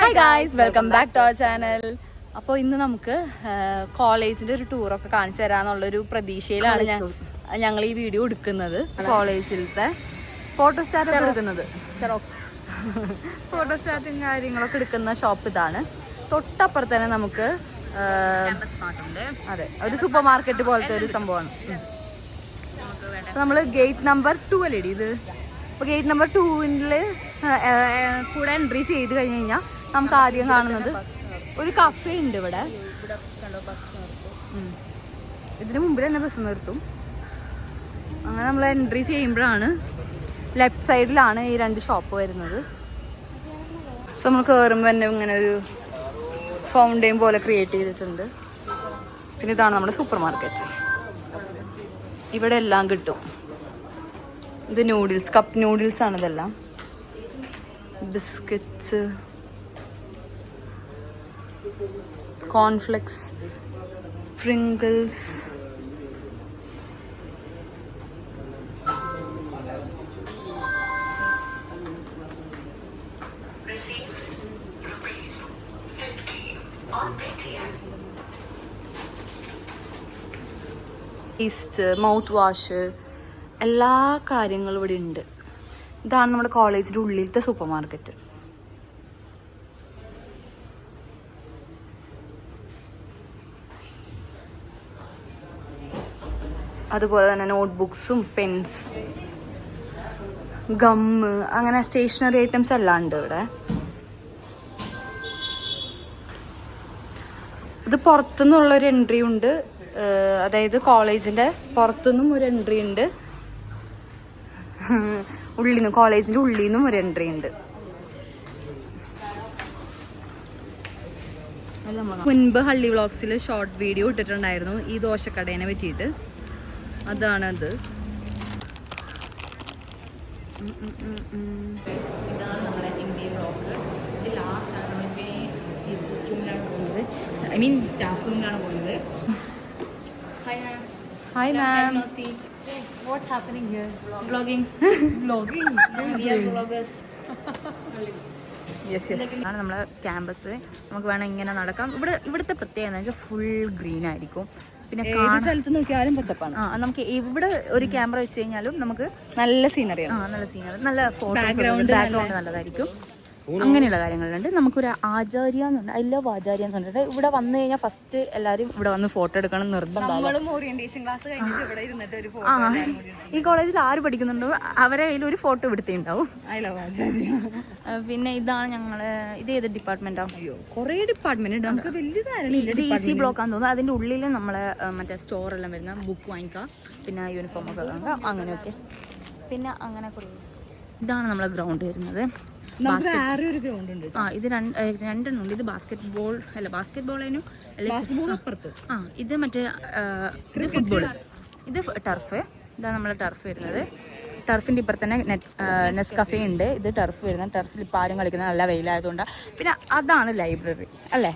Hi guys, welcome back to our channel. അപ്പോൾ ഇന്ന് നമുക്ക് കോളേജിന്റെ ഒരു ടൂറൊക്കെ കാണിച്ചു തരാന്നുള്ളൊരു പ്രതീക്ഷയിലാണ് ഞങ്ങൾ ഈ വീഡിയോ എടുക്കുന്നത്. കോളേജിലത്തെ ഫോട്ടോസ്റ്റാറ്റ് എടുക്കുന്നത്, ഫോട്ടോസ്റ്റാറ്റും കാര്യങ്ങളൊക്കെ എടുക്കുന്ന ഷോപ്പ് ഇതാണ്. തൊട്ടപ്പുറത്ത് തന്നെ നമുക്ക് അതെ ഒരു സൂപ്പർ മാർക്കറ്റ് പോലത്തെ ഒരു സംഭവമാണ്. നമ്മള് ഗേറ്റ് നമ്പർ 2 അല്ലേ ഇത്. അപ്പൊ ഗേറ്റ് നമ്പർ 2 കൂടെ എൻട്രി ചെയ്ത് കഴിഞ്ഞ് കഴിഞ്ഞാൽ നമുക്ക് ആദ്യം കാണുന്നത് ഒരു കഫേ ഉണ്ട് ഇവിടെ. ഇതിന് മുമ്പിൽ തന്നെ ബസ് നിർത്തും. അങ്ങനെ നമ്മൾ എൻട്രി ചെയ്യുമ്പോഴാണ് ലെഫ്റ്റ് സൈഡിലാണ് ഈ 2 ഷോപ്പ് വരുന്നത്. സോ നമ്മൾ കയറുമ്പോൾ തന്നെ ഇങ്ങനെ ഒരു ഫൗണ്ടെയിൻ പോലെ ക്രിയേറ്റ് ചെയ്തിട്ടുണ്ട്. പിന്നെ ഇതാണ് നമ്മുടെ സൂപ്പർ മാർക്കറ്റ്. ഇവിടെ എല്ലാം കിട്ടും. ഇത് നൂഡിൽസ്, കപ്പ് നൂഡിൽസ് ആണ് ഇതെല്ലാം. Biscuits, cornflakes, Pringles, paste, mouth wash, എല്ലാ കാര്യങ്ങളും ഇവിടെ ഉണ്ട്. ഇതാണ് നമ്മുടെ കോളേജിന്റെ ഉള്ളിലത്തെ സൂപ്പർ മാർക്കറ്റ്. അതുപോലെ തന്നെ നോട്ട്ബുക്സും പെൻസ്, ഗമ്മ്, അങ്ങനെ സ്റ്റേഷനറി ഐറ്റംസ് എല്ലാം ഉണ്ട് ഇവിടെ. ഇത് പുറത്തുനിന്നുള്ളൊരു എൻട്രി ഉണ്ട്, അതായത് കോളേജിന്റെ പുറത്തുനിന്നും ഒരു എൻട്രി ഉണ്ട്, കോളേജിന്റെ ഉള്ളിൽ നിന്നും ഒരു എൻട്രി ഉണ്ട്. മുൻപ് ഹള്ളി വ്ളോഗ്സിൽ ഷോർട്ട് വീഡിയോ ഇട്ടിട്ടുണ്ടായിരുന്നു ഈ ദോശക്കടേനെ പറ്റിയിട്ട്. അതാണത്. ഇതാണ് നമ്മുടെ ഇന്ത്യ ബ്ലോക്ക്. ഇത് ലാസ്റ്റ് ആണ്. നമ്മളിപ്പോൾ റൂമിലാണ് പോകുന്നത്, ഐ മീൻ സ്റ്റാഫ് റൂമിലാണ് പോകുന്നത്. Hi ma'am. What's happening here? Vlogging. Vlogging. Real vloggers. Yes. ആണ് നമ്മളെ ക്യാമ്പസ്. നമുക്ക് വേണം ഇങ്ങനെ നടക്കാം. ഇവിടുത്തെ പ്രത്യേകത എന്ന് വെച്ചാൽ ഫുൾ ഗ്രീൻ ആയിരിക്കും. പിന്നെ സ്ഥലത്ത് നോക്കിയാലും പച്ചപ്പാണ്. നമുക്ക് ഇവിടെ ഒരു ക്യാമറ വെച്ച് കഴിഞ്ഞാലും നമുക്ക് നല്ല സീനറി, നല്ല ഫോട്ടോ, ബാക്ക്ഗ്രൗണ്ട് നല്ലതായിരിക്കും. അങ്ങനെയുള്ള കാര്യങ്ങളുണ്ട്. നമുക്കൊരു ആചാര്യ എന്നുണ്ട്, ഐ ലവ് ആചാര്യ എന്ന് പറഞ്ഞിട്ട് ഇവിടെ വന്നു കഴിഞ്ഞാൽ ഫസ്റ്റ് എല്ലാവരും ഇവിടെ വന്ന് ഫോട്ടോ എടുക്കണം നിർബന്ധം. ഈ കോളേജിൽ ആര് പഠിക്കുന്നുണ്ടോ അവരെ കയ്യിൽ ഒരു ഫോട്ടോ എടുത്തിട്ടുണ്ടാവും. പിന്നെ ഇതാണ് ഞങ്ങള്, ഇത് ഏത് ഡിപ്പാർട്ട്മെന്റാ? കുറേ ഡിപ്പാർട്ട്മെന്റ് ഉണ്ട്. ഇത് ഈസി ബ്ലോക്ക് ആണെന്ന് തോന്നുന്നു. അതിന്റെ ഉള്ളിൽ നമ്മളെ മറ്റേ സ്റ്റോർ എല്ലാം വരുന്ന ബുക്ക് വാങ്ങിക്കാം, പിന്നെ യൂണിഫോം ഒക്കെ വാങ്ങാം, അങ്ങനെയൊക്കെ. പിന്നെ അങ്ങനെ ഇതാണ് നമ്മളെ ഗ്രൗണ്ട് വരുന്നത്. ഇത് രണ്ടെണ്ണം ഉണ്ട്. ഇത് ബാസ്കറ്റ് ബോളിനും ഇത് മറ്റേ ഇത് ഫുട്ബോൾ, ഇത് ടർഫ്. ഇതാണ് നമ്മളെ ടർഫ് വരുന്നത്. ടർഫിന്റെ ഇപ്പുറത്ത് തന്നെ നെസ്കഫേ ഉണ്ട്. ഇത് ടർഫ് വരുന്നത്. ടർഫിൽ ഇപ്പം ആരും കളിക്കുന്നത് നല്ല വെയിലായതുകൊണ്ടാണ്. പിന്നെ അതാണ് ലൈബ്രറി അല്ലേ.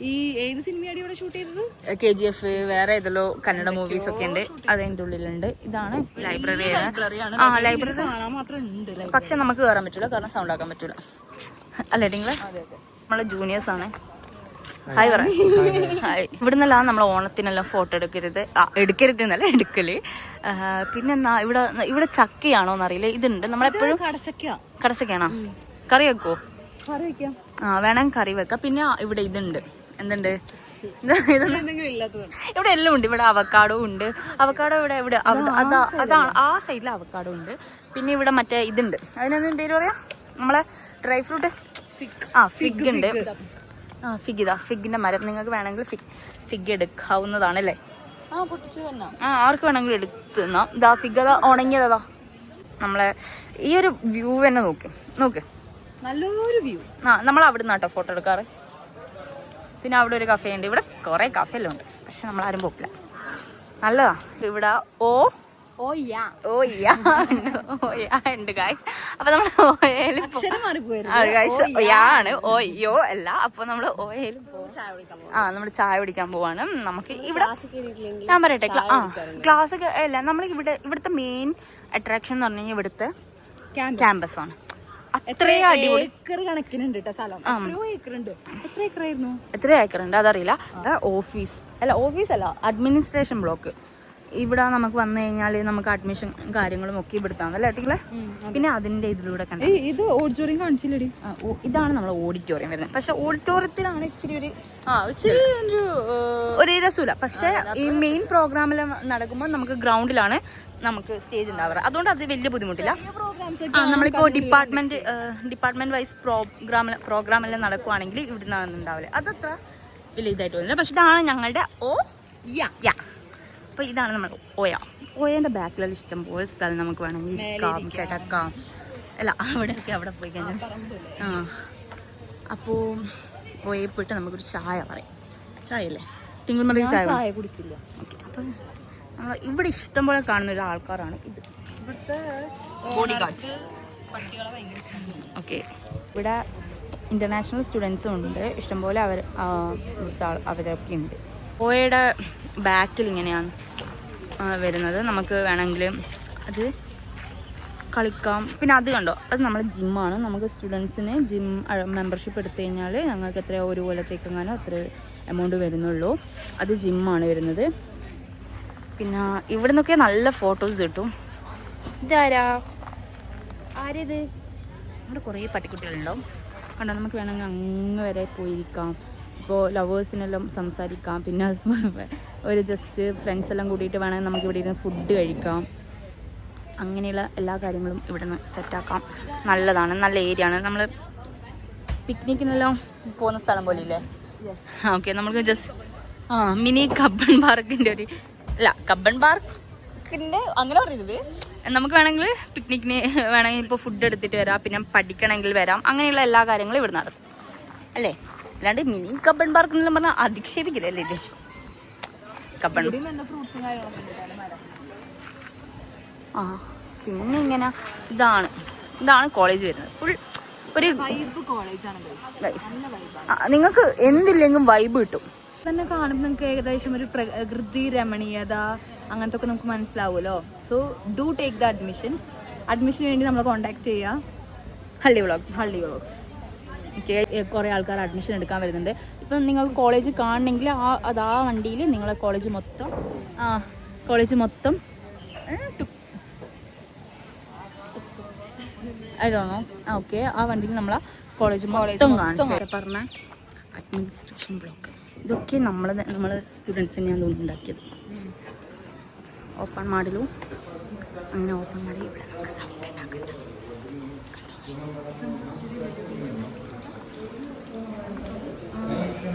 ഈ ഏത് സിനിമയാണ് ഇവിടെ ഷൂട്ട് ചെയ്തത്? KGF, വേറെ ഏതല്ലോ കന്നഡ മൂവീസ് ഒക്കെ ഉണ്ട്, അതിൻ്റെ ഉള്ളിലുണ്ട്. ഇതാണ് ലൈബ്രറി. ലൈബ്രറി പക്ഷെ നമുക്ക് കയറാൻ പറ്റില്ല, കാരണം സൗണ്ട് ആക്കാൻ പറ്റൂല അല്ലേ നിങ്ങള്. നമ്മളെ ജൂനിയേഴ്സ് ആണ്. ഹായ് പറ. ഹായ്. ഇവിടെ നിന്നെല്ലാം നമ്മളെ ഓണത്തിനെല്ലാം ഫോട്ടോ എടുക്കരുത് എന്നല്ല എടുക്കല്. പിന്നെന്നാ ഇവിടെ ചക്കയാണോന്ന് അറിയില്ല. ഇതുണ്ട് നമ്മളെപ്പോഴും. കടച്ചക്കയാണോ? കറി വെക്കോ? വേണം കറി വെക്കാം. പിന്നെ ഇവിടെ ഇതുണ്ട്, എന്തുണ്ട്, ഇവിടെ എല്ലാം ഉണ്ട്. ഇവിടെ അവക്കാഡോ ഉണ്ട്. അവക്കാഡോ ഇവിടെ അതാണ് ആ സൈഡിൽ അവക്കാഡോ ഉണ്ട്. പിന്നെ ഇവിടെ മറ്റേ ഇതുണ്ട്, അതിനെന്തും പേര് പറയാം, നമ്മളെ ഡ്രൈ ഫ്രൂട്ട്. ഫിഗ് ഉണ്ട്. ഫിഗിന്റെ മരം. നിങ്ങൾക്ക് വേണമെങ്കിൽ ഫിഗ് എടുക്കാവുന്നതാണല്ലേ. ആർക്ക് വേണമെങ്കിലും എടുത്ത് തന്നാ. ഇതാ ഫിഗ്, അതാ ഉണങ്ങിയതാ. നമ്മളെ ഈ ഒരു വ്യൂ തന്നെ നോക്ക് നല്ലൊരു വ്യൂ. നമ്മൾ അവിടെ നിന്നാട്ടോ ഫോട്ടോ എടുക്കാറ്. പിന്നെ അവിടെ ഒരു കഫേ ഉണ്ട്. ഇവിടെ കുറെ കഫേല്ലാം ഉണ്ട്, പക്ഷെ നമ്മളാരും പോക്കില്ല. നല്ലതാ. ഇവിടെ ഉണ്ട് ഗായ്സ്. അപ്പൊ നമ്മൾ ഓയിൽ ആണ്, ഓയോ അല്ല. അപ്പൊ നമ്മള് ഓയിൽ നമ്മൾ ചായ കുടിക്കാൻ പോവാണ്. നമുക്ക് ഇവിടെ ഞാൻ പറയട്ടെ, ക്ലാസ് അല്ല, നമ്മൾ ഇവിടുത്തെ മെയിൻ അട്രാക്ഷൻ എന്ന് പറഞ്ഞു കഴിഞ്ഞാൽ ഇവിടുത്തെ ക്യാമ്പസ് ആണ്. അത്രയും അടിപൊളി. ഏക്കർ കണക്കിനുണ്ട് കേട്ടോ സ്ഥലം. എത്രയോ ഏക്കർ ഉണ്ട്. എത്ര ഏക്കറായിരുന്നു? എത്ര ഏക്കറുണ്ട് അതറിയില്ല. ഓഫീസല്ല, അഡ്മിനിസ്ട്രേഷൻ ബ്ലോക്ക്. ഇവിടെ നമുക്ക് വന്നു കഴിഞ്ഞാൽ നമുക്ക് അഡ്മിഷൻ കാര്യങ്ങളും ഒക്കെ ഇവിടുത്താണ് അല്ലേ ഏട്ടിങ്ങളെ? പിന്നെ അതിന്റെ ഇതിലൂടെ കണ്ടു. ഇത് ഓഡിറ്റോറിയം കാണിച്ചില്ലടി. ഇതാണ് നമ്മുടെ ഓഡിറ്റോറിയം വരുന്നത്. പക്ഷെ ഓഡിറ്റോറിയത്തിലാണ് ഇച്ചിരി ഒരു രസമില്ല. പക്ഷെ ഈ മെയിൻ പ്രോഗ്രാമിൽ നടക്കുമ്പോൾ നമുക്ക് ഗ്രൗണ്ടിലാണ് നമുക്ക് സ്റ്റേജ് ഉണ്ടാവാറ്. അതുകൊണ്ട് അത് വലിയ ബുദ്ധിമുട്ടില്ല. നമ്മളിപ്പോ ഡിപ്പാർട്ട്മെന്റ് വൈസ് പ്രോഗ്രാം എല്ലാം നടക്കുവാണെങ്കിൽ ഇവിടെ നിന്നാണ് ഉണ്ടാവില്ല. അതത്ര വലിയ ഇതായിട്ട് തോന്നില്ല. പക്ഷെ ഇതാണ് ഞങ്ങളുടെ അപ്പൊ ഇതാണ് നമ്മൾ ഓയന്റെ ബാക്കിലുള്ള ഇഷ്ടം പോലെ സ്ഥലം നമുക്ക് വേണമെങ്കിൽ കിടക്കാം. അല്ല അവിടെ പോയി കഴിഞ്ഞാൽ അപ്പോൾ ഓയെ പോയിട്ട് നമുക്കൊരു ചായ പറയാം. ചായ അല്ലേ? ടിങ്കിൾമറി ചായ കുടിക്കില്ല. ഓക്കെ. അപ്പം നമ്മൾ ഇവിടെ ഇഷ്ടം പോലെ കാണുന്ന ഒരു ആൾക്കാരാണ് ഇത്, ഇവിടുത്തെ ബോഡി ഗാർഡ്സ്. ഓക്കെ. ഇവിടെ ഇന്റർനാഷണൽ സ്റ്റുഡൻസും ഉണ്ട് ഇഷ്ടംപോലെ. ഇവിടുത്തെ അവരൊക്കെ ഉണ്ട്. ഓയയുടെ ബാക്കിൽ ഇങ്ങനെയാണ് വരുന്നത്. നമുക്ക് വേണമെങ്കിൽ അത് കളിക്കാം. പിന്നെ അത് കണ്ടോ, അത് നമ്മുടെ ജിമ്മാണ്. നമുക്ക് സ്റ്റുഡൻസിന് ജിം മെമ്പർഷിപ്പ് എടുത്തു കഴിഞ്ഞാൽ ഞങ്ങൾക്ക് എത്രയോ ഒരു കൊല്ലത്തേക്കെങ്ങാനോ അത്ര എമൗണ്ട് വരുന്നുള്ളൂ. അത് ജിമ്മാണ് വരുന്നത്. പിന്നെ ഇവിടെ നിന്നൊക്കെ നല്ല ഫോട്ടോസ് കിട്ടും. ആരേത്? ഇവിടെ കുറേ പട്ടിക്കുട്ടികളുണ്ടാവും കണ്ടോ. നമുക്ക് വേണമെങ്കിൽ അങ്ങ് വരെ പോയിരിക്കാം. ഇപ്പോൾ ലവേഴ്സിനെല്ലാം സംസാരിക്കാം. പിന്നെ ഒരു ജസ്റ്റ് ഫ്രണ്ട്സ് എല്ലാം കൂടിയിട്ട് വേണമെങ്കിൽ നമുക്ക് ഇവിടെ ഇരുന്ന് ഫുഡ് കഴിക്കാം. അങ്ങനെയുള്ള എല്ലാ കാര്യങ്ങളും ഇവിടെ നിന്ന് സെറ്റാക്കാം. നല്ലതാണ്, നല്ല ഏരിയ ആണ്. നമ്മൾ പിക്നിക്കിനെല്ലാം പോകുന്ന സ്ഥലം പോലെ ഇല്ലേ? ഓക്കെ. നമുക്ക് ജസ്റ്റ് മിനി കബ്ബൺ പാർക്കിൻ്റെ കബ്ബൺ പാർക്കിൻ്റെ അങ്ങനെ പറയുന്നത്. നമുക്ക് വേണമെങ്കിൽ പിക്നിക്കിന് വേണമെങ്കിൽ ഇപ്പോൾ ഫുഡ് എടുത്തിട്ട് വരാം. പിന്നെ പഠിക്കണമെങ്കിൽ വരാം. അങ്ങനെയുള്ള എല്ലാ കാര്യങ്ങളും ഇവിടെ നടത്തും അല്ലേ? അല്ലാണ്ട് മിനി കബ്ബൺ പാർക്ക് എന്നെല്ലാം പറഞ്ഞാൽ അധിക്ഷേപിക്കില്ലേ ഇത്? കബ്ബൺ പിന്നെ ഇങ്ങനെ ഇതാണ് കോളേജ് വരുന്നത്. ഫുൾ ഒരു നിങ്ങൾക്ക് എന്തില്ലെങ്കിലും വൈബ് കിട്ടും. തന്നെ കാണുമ്പോൾ നിങ്ങൾക്ക് ഏകദേശം ഒരു പ്രകൃതി രമണീയത അങ്ങനത്തെ ഒക്കെ നമുക്ക് മനസ്സിലാവുമല്ലോ. സോ ഡു ടേക്ക് ദ അഡ്മിഷന് വേണ്ടി നമ്മളെ കോൺടാക്ട് ചെയ്യുക. ഹള്ളി വ്ളോഗ്സ്. കുറേ ആൾക്കാർ അഡ്മിഷൻ എടുക്കാൻ വരുന്നുണ്ട്. ഇപ്പം നിങ്ങൾ കോളേജ് കാണണമെങ്കിൽ ആ വണ്ടിയിൽ നിങ്ങളെ കോളേജ് മൊത്തം ആണോ? ഓക്കെ. ആ വണ്ടിയിൽ നമ്മളെ കോളേജ് മൊത്തം കാണിച്ചു പറഞ്ഞ അഡ്മിനിസ്ട്രേഷൻ ബ്ലോക്ക്. ഇതൊക്കെ നമ്മൾ സ്റ്റുഡൻസ് തന്നെയാണ് തോന്നുന്നുണ്ടാക്കിയത്. ഓപ്പൺ മാഡിലും അങ്ങനെ ഓപ്പൺ മാടി ഇവിടെ നമുക്ക് സൗണ്ട് ഉണ്ടാക്കുന്നുണ്ട്.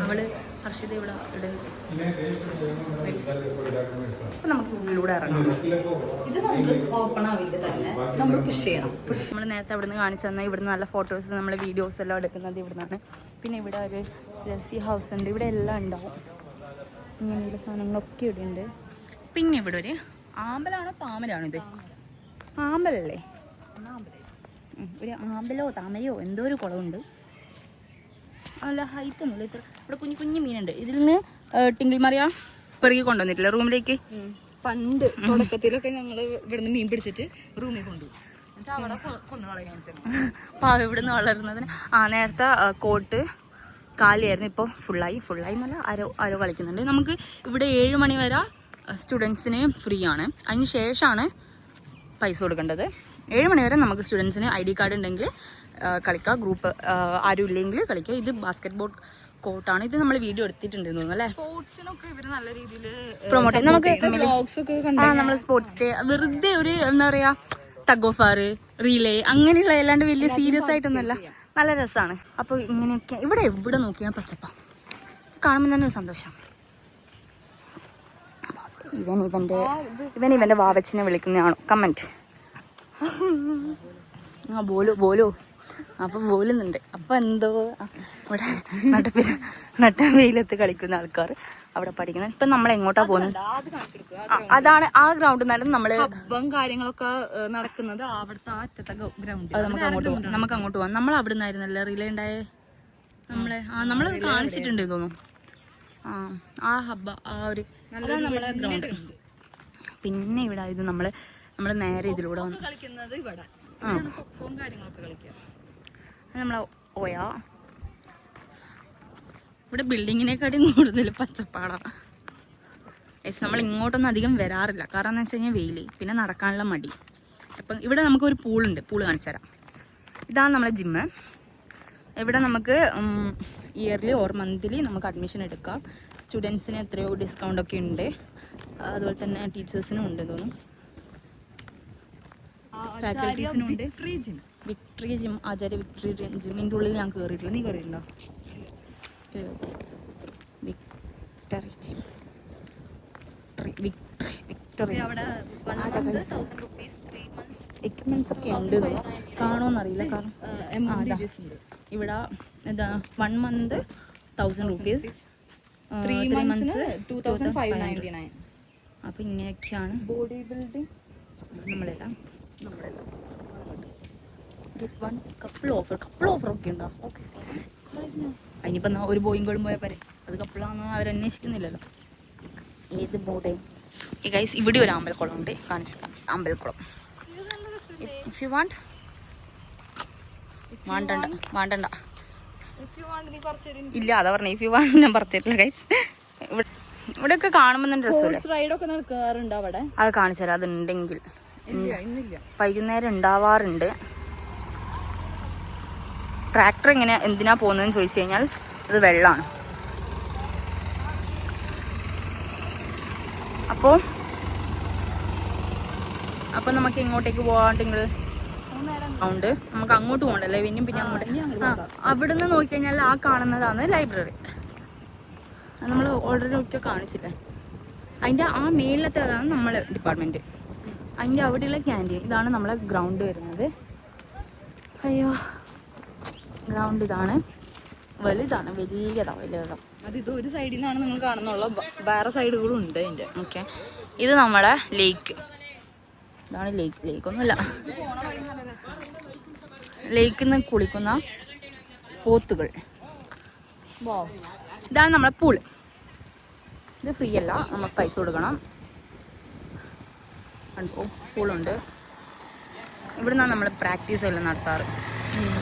അവള് ഹർഷിത ഇവിടെ അപ്പൊ നമുക്ക് ഉള്ളിലൂടെ ഇറങ്ങാം. ഇത് നമുക്ക് ഓപ്പൺ ആവില്ല തന്നെ, നമ്മൾ പുഷ് ചെയ്യണം. നമ്മൾ നേരത്തെ അവിടെ നിന്ന് കാണിച്ചു തന്നാൽ ഇവിടുന്ന് നല്ല ഫോട്ടോസ് നമ്മൾ വീഡിയോസ് എല്ലാം എടുക്കുന്നത് ഇവിടെ നിന്നാണ്. പിന്നെ ഇവിടെ ഒരു ലസ്സി ഹൗസ് ഉണ്ട്. ഇവിടെ എല്ലാം ഉണ്ടാവും. ഇങ്ങനെയുള്ള സാധനങ്ങളൊക്കെ ഇവിടെ ഉണ്ട്. പിന്നെ ഇവിടെ ഒരു ആമ്പലാണോ താമരയാണോ? ഇത് ആമ്പലല്ലേ? ഒരു ആമ്പലോ താമരയോ എന്തോ ഒരു കുളമുണ്ട്. നല്ല ഹൈറ്റ് ഒന്നുമില്ല. ഇവിടെ കുഞ്ഞു മീനുണ്ട്. ഇതിൽ നിന്ന് ടിങ്കിൾ മറിയ പെറുകി കൊണ്ടുവന്നിട്ടില്ല റൂമിലേക്ക്. പണ്ട് തുടക്കത്തിലൊക്കെ ഞങ്ങൾ ഇവിടുന്ന് മീൻ പിടിച്ചിട്ട് റൂമിൽ കൊണ്ടുപോകും. അപ്പോൾ ഇവിടുന്ന് വളരുന്നതിന് നേരത്തെ കോട്ട് കാലിയായിരുന്നു. ഇപ്പോൾ ഫുള്ളായി എന്നല്ല അരോ കളിക്കുന്നുണ്ട്. നമുക്ക് ഇവിടെ 7 മണി വരെ സ്റ്റുഡൻസിന് ഫ്രീ ആണ്. അതിന് ശേഷമാണ് പൈസ കൊടുക്കേണ്ടത്. 7 മണി വരെ നമുക്ക് സ്റ്റുഡൻസിന് ID കാർഡ് ഉണ്ടെങ്കിൽ കളിക്കുക. ഗ്രൂപ്പ് ആരും ഇല്ലെങ്കിൽ കളിക്കുക. ഇത് ബാസ്കറ്റ് കോർട്ടാണ്. ഇത് നമ്മൾ വീഡിയോ എടുത്തിട്ടുണ്ട് തോന്നുന്നു അല്ലേ? പ്രൊമോട്ട് ചെയ്യും. നമുക്ക് നമ്മൾ സ്പോർട്സ് ഡേ വെറുതെ ഒരു എന്താ പറയാ ടഗ് ഓഫ് വാർ, റീലേ അങ്ങനെയുള്ള അല്ലാണ്ട് വലിയ സീരിയസ് ആയിട്ടൊന്നുമല്ല. നല്ല രസമാണ്. അപ്പോൾ ഇങ്ങനെയൊക്കെ എവിടെ നോക്കിയാൽ പച്ചപ്പ കാണുമ്പോൾ തന്നെ ഒരു സന്തോഷം. ഇവന്റെ വാവച്ചിനെ വിളിക്കുന്നതാണോ? കമന്റ്. ബോലോ അപ്പൊ പോലുന്നുണ്ട്. അപ്പൊ എന്തോ ഇവിടെ നട്ടവെയിലത്ത് കളിക്കുന്ന ആൾക്കാർ അവിടെ പഠിക്കുന്നത്. ഇപ്പൊ നമ്മൾ എങ്ങോട്ടാ പോകുന്നത്? അതാണ് ആ ഗ്രൗണ്ടിൽ നിന്നാലും നമ്മള് കാര്യങ്ങളൊക്കെ നടക്കുന്നത് അവിടുത്തെ അറ്റത്തെ ഗ്രൗണ്ട്. നമുക്ക് അങ്ങോട്ട് പോകാം. നമ്മൾ അവിടെ നിന്നായിരുന്നല്ലേ റിലേ ഉണ്ടായേ? നമ്മളത് കാണിച്ചിട്ടുണ്ട് തോന്നുന്നു. ആ ഹബ്ബ ഒരു നമ്മളെ ഗ്രൗണ്ട്. പിന്നെ ഇവിടെ ഇത് നമ്മള് നേരെ ഇതിലൂടെ വന്നു. നമ്മളെ ഓയ. ഇവിടെ ബിൽഡിങ്ങിനെക്കാട്ടിയും കൂടുതൽ പച്ചപ്പാടാണ്. നമ്മൾ ഇങ്ങോട്ടൊന്നും അധികം വരാറില്ല. കാരണം എന്ന് വെച്ച് കഴിഞ്ഞാൽ വെയിൽ, പിന്നെ നടക്കാനുള്ള മടി. അപ്പം ഇവിടെ നമുക്കൊരു പൂളുണ്ട്, പൂള് കാണിച്ചു തരാം. ഇതാണ് നമ്മളെ ജിമ്മ്. ഇവിടെ നമുക്ക് ഇയർലി ഓർ മന്ത്ലി നമുക്ക് അഡ്മിഷൻ എടുക്കാം. സ്റ്റുഡൻസിന് എത്രയോ ഡിസ്കൗണ്ട് ഒക്കെ ഉണ്ട്. അതുപോലെ തന്നെ ടീച്ചേഴ്സിനും ഉണ്ട് തോന്നുന്നു, ഫാക്കൽറ്റീസിനും ഉണ്ട്. വിക്ടറി ജിം, ആചാര്യ വിക്ടറി ജിമ്മിൻ്റെ ഉള്ളിൽ ഞാൻ കയറിയിട്ടില്ല. നീ കയറിയിട്ടുണ്ടോ? വിക്ടറി ജിം, എക്യുപ്മെന്റ്സ് ഒക്കെ ഉണ്ട്. കാണുമെന്നറിയില്ല. കാരണം ഇവിടെ എന്താ 1 month 1000 rupees, 3 months 2599. അപ്പൊ ഇങ്ങനെയൊക്കെയാണ് ബോഡി ബിൽഡിംഗ്. നമ്മളെല്ലാം കപ്പിൾ ഓഫർ ഒക്കെ ഉണ്ടോ? അതിനിപ്പോ ഒരു ബോയും കോളും പോയാൽ പോരെ. അത് കപ്പിളാണെന്ന് അവരന്വേഷിക്കുന്നില്ലല്ലോ. ഏത് ബോഡേ ഈ ഗൈസ്, ഇവിടെ ഒരു അമ്പലക്കുളം ഉണ്ട്, കാണിച്ചില്ല. അമ്പലക്കുളം ഇഫ് യു വാണ്ട്. വേണ്ടണ്ട ഇല്ല, അതാ പറഞ്ഞ ഇഫ് യു വാണ്ട് ഞാൻ പറഞ്ഞിട്ടില്ല ഗൈസ്. ഇവിടെയൊക്കെ കാണുമ്പോൾ ഡ്രസ് റൈഡൊക്കെ നടക്കാറുണ്ട് അവിടെ. അത് കാണിച്ചു തരാം. അതുണ്ടെങ്കിൽ വൈകുന്നേരം ഉണ്ടാവാറുണ്ട്. ട്രാക്ടർ ഇങ്ങനെ എന്തിനാ പോകുന്നതെന്ന് ചോദിച്ചു കഴിഞ്ഞാൽ അത് വെള്ളമാണ്. അപ്പോൾ നമുക്ക് ഇങ്ങോട്ടേക്ക് പോകാണ്ടെങ്കിൽ ഉണ്ട്. നമുക്ക് അങ്ങോട്ട് പോകണ്ടല്ലേ, പിന്നെ അങ്ങോട്ട്. അവിടുന്ന് നോക്കിക്കഴിഞ്ഞാൽ ആ കാണുന്നതാണ് ലൈബ്രറി. അത് നമ്മൾ ഓൾറെഡി ഒക്കെ കാണിച്ചില്ലേ. അതിൻ്റെ ആ മേളിലത്തെ അതാണ് നമ്മളെ ഡിപ്പാർട്ട്മെന്റ്. അതിൻ്റെ അവിടെയുള്ള ക്യാൻറ്റീൻ. ഇതാണ് നമ്മളെ ഗ്രൗണ്ട് വരുന്നത്. അയ്യോ, ഗ്രൗണ്ട് ഇതാണ്. വലുതാണ്, വലിയതാണ്. അത് ഇത് ഒരു സൈഡിൽ നിന്നാണ് നിങ്ങൾ കാണുന്നുള്ള, വേറെ സൈഡുകളും ഉണ്ട് അതിൻ്റെ. ഓക്കെ, ഇത് നമ്മളെ ലേക്ക്. ഇതാണ് ലേക്കൊന്നുമല്ല, ലേക്കിൽ നിന്ന് കുളിക്കുന്ന പോത്തുകൾ. ഇതാണ് നമ്മളെ പൂള്. ഇത് ഫ്രീ അല്ല, നമുക്ക് പൈസ കൊടുക്കണം. കണ്ടോ, പൂളുണ്ട്. ഇവിടെ നിന്നാണ് നമ്മൾ പ്രാക്ടീസ് എല്ലാം നടത്താറ്.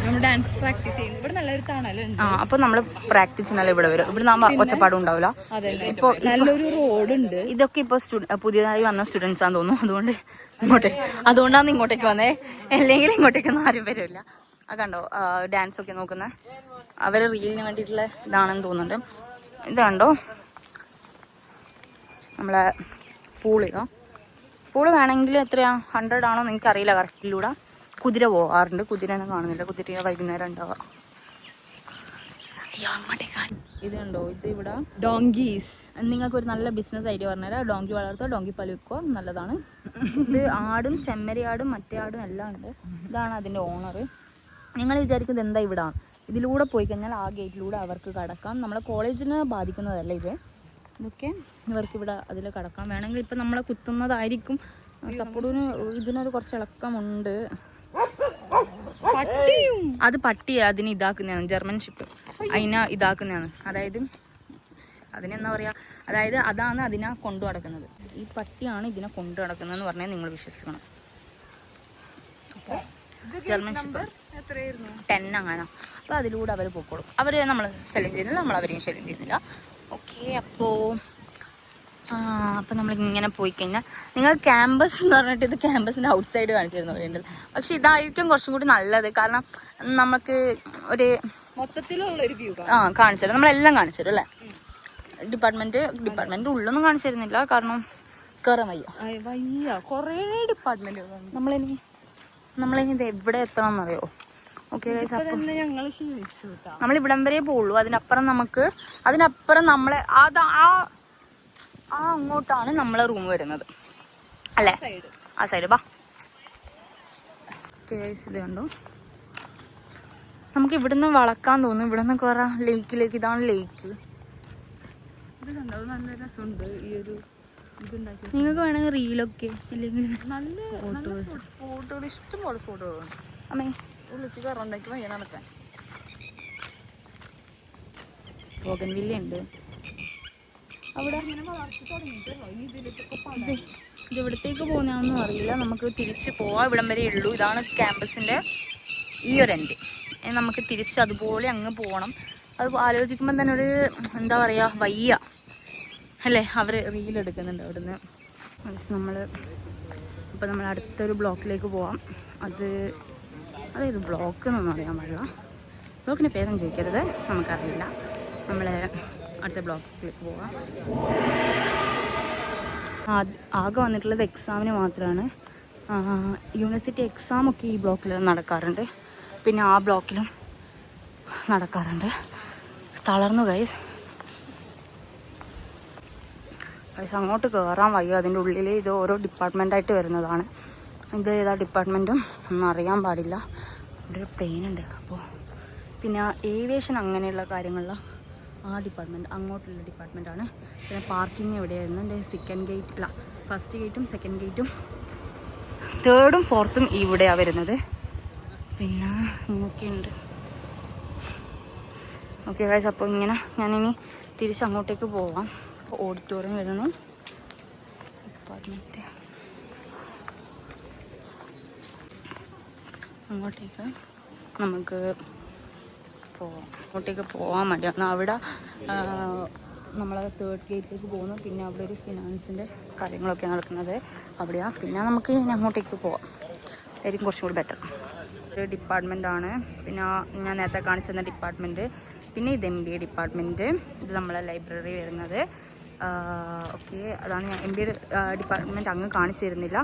നമ്മൾ ഡാൻസ് പ്രാക്ടീസ് ചെയ്യുന്നത് ഇവിടെ നല്ലൊരു തണലുണ്ട്. അപ്പൊ നമ്മള് പ്രാക്ടീസിനല്ല ഇവിടെ വരും. ഇവിടെ നമ്മൾ ഒച്ചപ്പാടും ഉണ്ടാവില്ല. ഇപ്പൊ നല്ലൊരു റോഡുണ്ട്. ഇതൊക്കെ ഇപ്പൊ പുതിയതായി വന്ന സ്റ്റുഡൻസ് ആണെന്ന് തോന്നുന്നു. അതുകൊണ്ടാണ് ഇങ്ങോട്ടേക്ക് വന്നേ. അല്ലെങ്കിൽ ഇങ്ങോട്ടേക്കൊന്നും ആരും വരില്ല. അത് കണ്ടോ, ഡാൻസ് ഒക്കെ നോക്കുന്ന അവര് റീലിന് വേണ്ടിയിട്ടുള്ള ഇതാണെന്ന് തോന്നുന്നുണ്ട്. ഇത് കണ്ടോ, നമ്മളെ പൂള് വേണമെങ്കിൽ എത്രയാ, 100 ആണോ എന്ന് എനിക്കറിയില്ല കറക്റ്റിലൂടെ. കുതിര പോകാറുണ്ട്. കുതിരനെ കാണുന്നില്ല. കുതിര വൈകുന്നേരം ഉണ്ടാവുക. ഇത് കണ്ടോ, ഇത് ഇവിടെ ഡോങ്കീസ്. നിങ്ങൾക്ക് ഒരു നല്ല ബിസിനസ് ഐഡിയ പറഞ്ഞുതരാം. ഡോങ്കി വളർത്തുക, ഡോങ്കി പാൽ വിൽക്കുക, നല്ലതാണ്. ഇത് ആടും, ചെമ്മരിയാടും, മറ്റേ ആടും എല്ലാം ഉണ്ട്. ഇതാണ് അതിൻ്റെ ഓണർ. നിങ്ങൾ വിചാരിക്കുന്നത് എന്താ ഇവിടെ? ഇതിലൂടെ പോയി കഴിഞ്ഞാൽ ആ ഗേറ്റിലൂടെ അവർക്ക് കടക്കാം. നമ്മളെ കോളേജിനെ ബാധിക്കുന്നതല്ല ഇത്. ഇതൊക്കെ ഇവർക്കിവിടെ അതിൽ കടക്കാം. വേണമെങ്കിൽ ഇപ്പം നമ്മളെ കുത്തുന്നതായിരിക്കും. സപ്പോർട്ടിന് ഇതിനൊരു കുറച്ച് ഇളക്കമുണ്ട്. അത് പട്ടിയെ അതിനെ ഇതാക്കുന്നതാണ്, ജർമ്മൻ ഷിപ്പ് അതിനെ ഇതാക്കുന്നതാണ്. അതായത് അതിനെന്താ പറയുക, അതായത് അതാണ് അതിനെ കൊണ്ടു നടക്കുന്നത്. ഈ പട്ടിയാണ് ഇതിനെ കൊണ്ടു നടക്കുന്നതെന്ന് പറഞ്ഞാൽ നിങ്ങൾ വിശ്വസിക്കണം. ജർമ്മൻ ഷിപ്പ് 10 അങ്ങനെ. അപ്പോൾ അതിലൂടെ അവർ പോയിക്കോളും. അവർ നമ്മൾ ശല്യം ചെയ്യുന്നില്ല, നമ്മൾ അവരെയും ശല്യം ചെയ്യുന്നില്ല. ഓക്കെ, അപ്പോൾ നമ്മളിങ്ങനെ പോയി കഴിഞ്ഞാൽ നിങ്ങൾ ക്യാമ്പസ് എന്ന് പറഞ്ഞിട്ട് ഇത് ക്യാമ്പസിൻ്റെ ഔട്ട് സൈഡ് കാണിച്ചിരുന്നു പറയുന്നുണ്ട്. പക്ഷെ ഇതായിരിക്കും കുറച്ചും കൂടി നല്ലത്. കാരണം നമുക്ക് ഒരു മൊത്തത്തിലുള്ളൊരു വ്യൂ കാണിച്ചു തരാം. നമ്മളെല്ലാം കാണിച്ചു തരും അല്ലേ. ഡിപ്പാർട്ട്മെന്റ് ഉള്ളൊന്നും കാണിച്ചു തരുന്നില്ല, കാരണം കയറാൻ വയ്യ. കുറേ ഡിപ്പാർട്ട്മെന്റ്. നമ്മളിനി ഇത് എവിടെ എത്തണം എന്നറിയോ? ഓക്കെ, നമ്മൾ ഇവിടം വരെ പോവുള്ളൂ. അതിനപ്പുറം നമ്മളെ അങ്ങോട്ടാണ് നമ്മളെ റൂം വരുന്നത് അല്ലേ, ആ സൈഡ്. ബാ, ഇത് കണ്ടോ, നമുക്ക് ഇവിടുന്ന് വളക്കാൻ തോന്നും. ഇവിടുന്ന് കുറെ ലേക്കിലേക്ക്. ഇതാണ് ലേക്ക്. നിങ്ങൾക്ക് വേണമെങ്കിൽ റീലൊക്കെ ഇല്ലെങ്കിൽ സ്പോട്ടുകൾ, ഇഷ്ടംപോലെ സ്പോട്ടുകളുണ്ട്. അമ്മേ, ഉള്ളിലേക്ക് കയറാണ്ടാക്കി വയ്യ നടക്കാൻ. ബോഗൻവില്ല ഉണ്ട് അവിടെ. ഇത് ഇവിടത്തേക്ക് പോകുന്നതാണെന്നും അറിയില്ല. നമുക്ക് തിരിച്ച് പോവാം. ഇവിടം വരെ ഉള്ളൂ. ഇതാണ് ക്യാമ്പസിന്റെ ഈ ഒരു നമുക്ക് തിരിച്ച് അതുപോലെ അങ്ങ് പോകണം. അത് ആലോചിക്കുമ്പോൾ തന്നെ ഒരു എന്താ പറയുക, വയ്യ അല്ലേ. അവർ റീലെടുക്കുന്നുണ്ട് അവിടുന്ന്. നമ്മൾ അടുത്തൊരു ബ്ലോക്കിലേക്ക് പോവാം. അതായത് ബ്ലോക്ക് എന്നൊന്നും അറിയാൻ പാടില്ല, ബ്ലോക്കിൻ്റെ പേരൊന്നും ചോദിക്കരുത്, നമുക്കറിയില്ല. നമ്മൾ അടുത്ത ബ്ലോക്കിലേക്ക് പോവാം. ആകെ വന്നിട്ടുള്ളത് എക്സാമിന് മാത്രമാണ്. യൂണിവേഴ്സിറ്റി എക്സാമൊക്കെ ഈ ബ്ലോക്കിൽ നടക്കാറുണ്ട്, പിന്നെ ആ ബ്ലോക്കിലും നടക്കാറുണ്ട്. തളർന്നു ഗൈസ്. അങ്ങോട്ട് കയറാൻ വയ്യ. അതിൻ്റെ ഉള്ളിൽ ഇത് ഓരോ ഡിപ്പാർട്ട്മെൻറ്റായിട്ട് വരുന്നതാണ്. ഇത് ഏതാ ഡിപ്പാർട്ട്മെൻറ്റും ഒന്നും അറിയാൻ പാടില്ല. ഇവിടെ ഒരു പ്ലെയിൻ ഉണ്ട്. അപ്പോൾ പിന്നെ ഏവിയേഷൻ അങ്ങനെയുള്ള കാര്യങ്ങളിൽ ആ ഡിപ്പാർട്ട്മെൻറ്റ്, അങ്ങോട്ടുള്ള ഡിപ്പാർട്ട്മെൻറ്റാണ്. പിന്നെ പാർക്കിംഗ് എവിടെയായിരുന്നു, എൻ്റെ ഫസ്റ്റ് ഗേറ്റും സെക്കൻഡ് ഗേറ്റും തേർഡും ഫോർത്തും ഇവിടെയാണ് വരുന്നത്. പിന്നെ ഇങ്ങനെയൊക്കെയുണ്ട്. ഓക്കെ ഗൈസ്, അപ്പോൾ ഇങ്ങനെ ഞാനിനി തിരിച്ചങ്ങോട്ടേക്ക് പോവാം. ഓഡിറ്റോറിയം വരുന്നു, ഡിപ്പാർട്ട്മെൻറ്റ്. അങ്ങോട്ടേക്ക് നമുക്ക് അങ്ങോട്ടേക്ക് പോകാൻ മടിയാണ്. അവിടെ നമ്മൾ തേർഡ് ഗേറ്റിലേക്ക് പോകുന്നു. പിന്നെ അവിടെ ഒരു ഫിനാൻസിൻ്റെ കാര്യങ്ങളൊക്കെ നടക്കുന്നത് അവിടെയാണ്. പിന്നെ നമുക്ക് ഇനി അങ്ങോട്ടേക്ക് പോവാം, അതായിരിക്കും കുറച്ചും കൂടി ബെറ്റർ. ഒരു ഡിപ്പാർട്ട്മെൻറ്റാണ്. പിന്നെ ഞാൻ നേരത്തെ കാണിച്ചിരുന്ന ഡിപ്പാർട്ട്മെൻറ്റ്, പിന്നെ ഇത് MBA ഡിപ്പാർട്ട്മെൻറ്റ്, ഇത് നമ്മളെ ലൈബ്രറി വരുന്നത്. ഓക്കെ, അതാണ് ഞാൻ MBA ഡിപ്പാർട്ട്മെൻറ്റ് അങ്ങ് കാണിച്ചു തരുന്നില്ല.